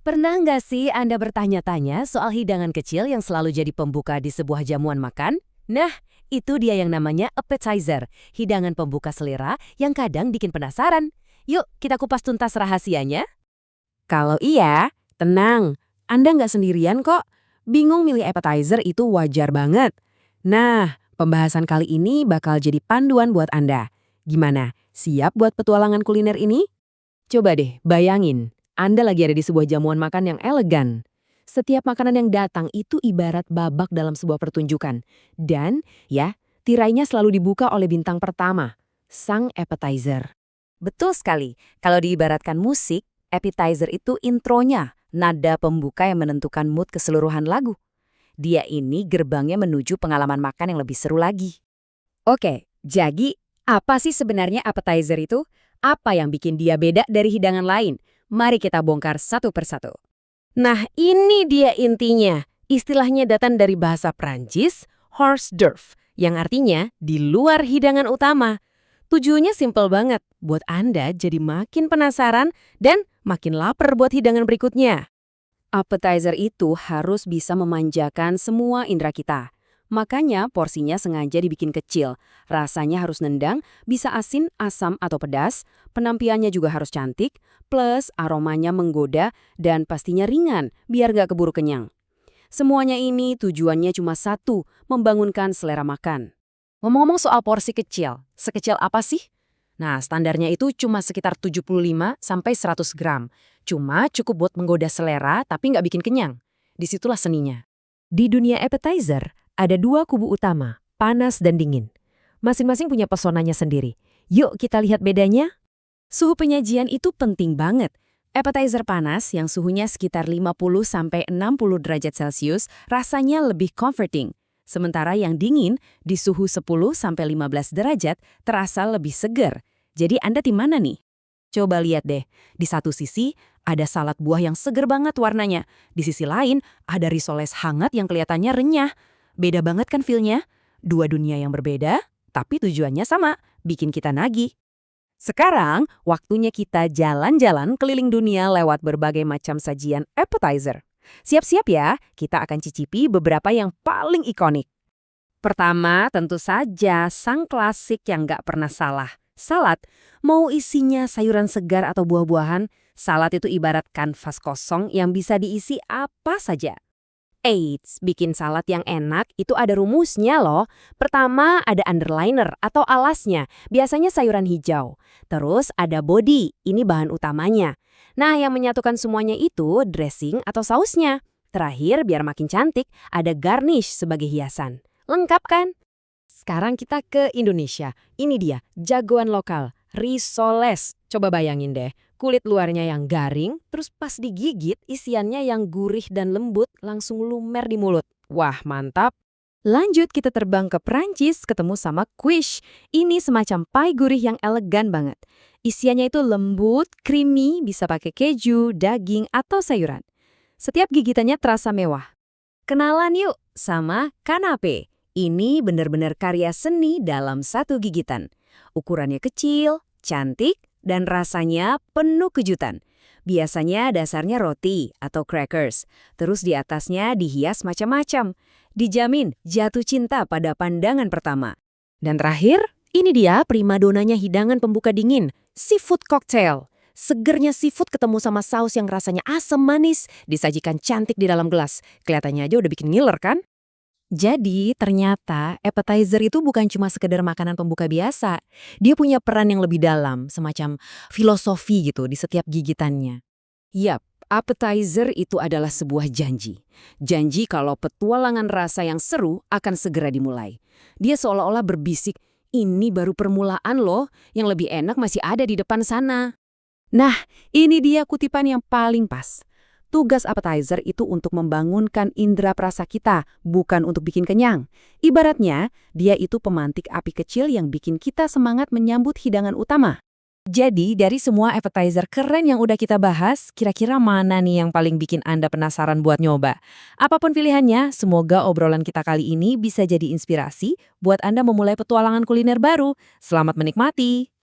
Pernah nggak sih Anda bertanya-tanya soal hidangan kecil yang selalu jadi pembuka di sebuah jamuan makan? Nah, itu dia yang namanya appetizer, hidangan pembuka selera yang kadang bikin penasaran. Yuk, kita kupas tuntas rahasianya. Kalau iya, tenang. Anda nggak sendirian kok. Bingung milih appetizer itu wajar banget. Nah, pembahasan kali ini bakal jadi panduan buat Anda. Gimana? Siap buat petualangan kuliner ini? Coba deh, bayangin. Anda lagi ada di sebuah jamuan makan yang elegan. Setiap makanan yang datang itu ibarat babak dalam sebuah pertunjukan. Dan, ya, tirainya selalu dibuka oleh bintang pertama, sang appetizer. Betul sekali, kalau diibaratkan musik, appetizer itu intronya, nada pembuka yang menentukan mood keseluruhan lagu. Dia ini gerbangnya menuju pengalaman makan yang lebih seru lagi. Oke, jadi apa sih sebenarnya appetizer itu? Apa yang bikin dia beda dari hidangan lain? Mari kita bongkar satu persatu. Nah, ini dia intinya. Istilahnya datang dari bahasa Prancis, hors d'oeuvre, yang artinya di luar hidangan utama. Tujuannya simpel banget, buat Anda jadi makin penasaran dan makin lapar buat hidangan berikutnya. Appetizer itu harus bisa memanjakan semua indera kita. Makanya porsinya sengaja dibikin kecil, rasanya harus nendang, bisa asin, asam, atau pedas, penampilannya juga harus cantik, plus aromanya menggoda dan pastinya ringan, biar gak keburu kenyang. Semuanya ini tujuannya cuma satu, membangunkan selera makan. Ngomong-ngomong soal porsi kecil, sekecil apa sih? Nah, standarnya itu cuma sekitar 75–100 gram. Cuma cukup buat menggoda selera tapi nggak bikin kenyang. Disitulah seninya. Di dunia appetizer, ada dua kubu utama, panas dan dingin. Masing-masing punya pesonanya sendiri. Yuk kita lihat bedanya. Suhu penyajian itu penting banget. Appetizer panas yang suhunya sekitar 50–60 derajat Celcius rasanya lebih comforting. Sementara yang dingin di suhu 10–15 derajat terasa lebih segar. Jadi Anda tim mana nih? Coba lihat deh, di satu sisi ada salad buah yang seger banget warnanya. Di sisi lain ada risoles hangat yang kelihatannya renyah. Beda banget kan feel-nya? Dua dunia yang berbeda, tapi tujuannya sama, bikin kita nagih. Sekarang, waktunya kita jalan-jalan keliling dunia lewat berbagai macam sajian appetizer. Siap-siap ya, kita akan cicipi beberapa yang paling ikonik. Pertama, tentu saja sang klasik yang nggak pernah salah. Salad, mau isinya sayuran segar atau buah-buahan, salad itu ibarat kanvas kosong yang bisa diisi apa saja. Eits, bikin salad yang enak itu ada rumusnya loh. Pertama ada underliner atau alasnya, biasanya sayuran hijau. Terus ada body, ini bahan utamanya. Nah yang menyatukan semuanya itu dressing atau sausnya. Terakhir biar makin cantik ada garnish sebagai hiasan. Lengkap kan? Sekarang kita ke Indonesia. Ini dia, jagoan lokal, risoles. Coba bayangin deh, kulit luarnya yang garing, terus pas digigit isiannya yang gurih dan lembut langsung lumer di mulut. Wah, mantap. Lanjut kita terbang ke Prancis ketemu sama quiche. Ini semacam pie gurih yang elegan banget. Isiannya itu lembut, creamy, bisa pakai keju, daging, atau sayuran. Setiap gigitannya terasa mewah. Kenalan yuk sama kanape. Ini benar-benar karya seni dalam satu gigitan. Ukurannya kecil, cantik, dan rasanya penuh kejutan. Biasanya dasarnya roti atau crackers, terus di atasnya dihias macam-macam. Dijamin jatuh cinta pada pandangan pertama. Dan terakhir, ini dia primadonanya hidangan pembuka dingin, seafood cocktail. Segernya seafood ketemu sama saus yang rasanya asam manis, disajikan cantik di dalam gelas. Kelihatannya aja udah bikin ngiler kan? Jadi, ternyata appetizer itu bukan cuma sekedar makanan pembuka biasa. Dia punya peran yang lebih dalam, semacam filosofi gitu di setiap gigitannya. Yap, appetizer itu adalah sebuah janji. Janji kalau petualangan rasa yang seru akan segera dimulai. Dia seolah-olah berbisik, ini baru permulaan loh, yang lebih enak masih ada di depan sana. Nah, ini dia kutipan yang paling pas. Tugas appetizer itu untuk membangunkan indera perasa kita, bukan untuk bikin kenyang. Ibaratnya, dia itu pemantik api kecil yang bikin kita semangat menyambut hidangan utama. Jadi, dari semua appetizer keren yang udah kita bahas, kira-kira mana nih yang paling bikin Anda penasaran buat nyoba? Apapun pilihannya, semoga obrolan kita kali ini bisa jadi inspirasi buat Anda memulai petualangan kuliner baru. Selamat menikmati!